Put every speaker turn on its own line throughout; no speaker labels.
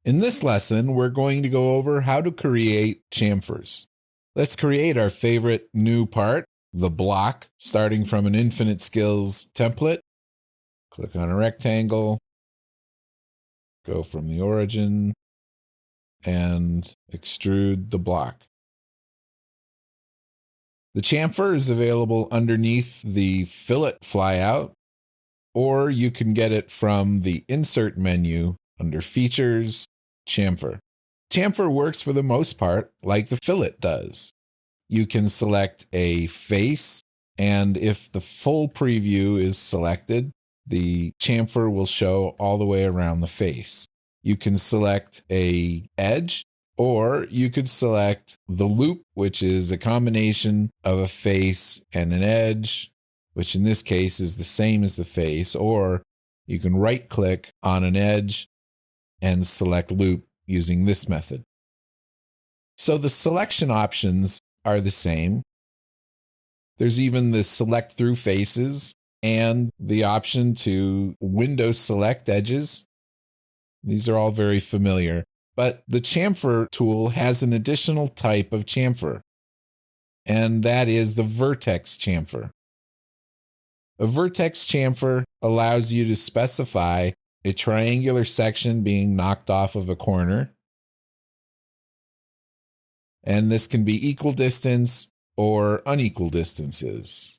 In this lesson, we're going to go over how to create chamfers. Let's create our favorite new part, the block, starting from an Infinite Skills template. Click on a rectangle, go from the origin, and extrude the block. The chamfer is available underneath the fillet flyout, or you can get it from the Insert menu under Features, Chamfer. Chamfer works for the most part like the fillet does. You can select a face, and if the full preview is selected, the chamfer will show all the way around the face. You can select an edge, or you could select the loop, which is a combination of a face and an edge, which in this case is the same as the face, or you can right-click on an edge and select loop using this method. So the selection options are the same. There's even the select through faces and the option to window select edges. These are all very familiar, but the chamfer tool has an additional type of chamfer, and that is the vertex chamfer. A vertex chamfer allows you to specify a triangular section being knocked off of a corner. And this can be equal distance or unequal distances.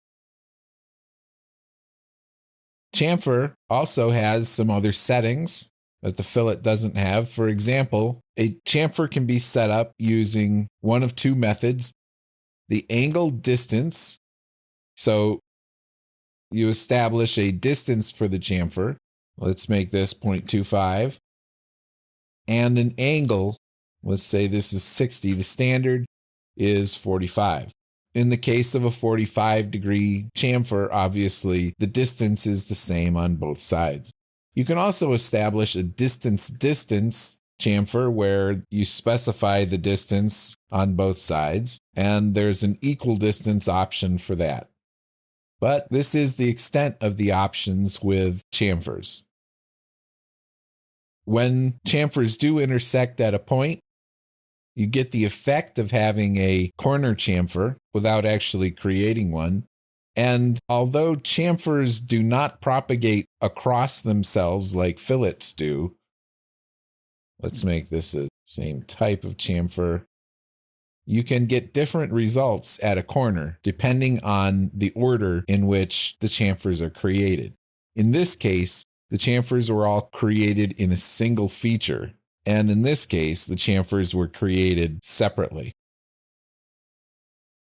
Chamfer also has some other settings that the fillet doesn't have. For example, a chamfer can be set up using one of two methods. The angle distance, so you establish a distance for the chamfer. Let's make this 0.25. And an angle, let's say this is 60. The standard is 45. In the case of a 45-degree chamfer, obviously, the distance is the same on both sides. You can also establish a distance-distance chamfer where you specify the distance on both sides, and there's an equal distance option for that. But this is the extent of the options with chamfers. When chamfers do intersect at a point, you get the effect of having a corner chamfer without actually creating one. And although chamfers do not propagate across themselves like fillets do, let's make this the same type of chamfer. You can get different results at a corner depending on the order in which the chamfers are created. In this case, the chamfers were all created in a single feature, and in this case, the chamfers were created separately.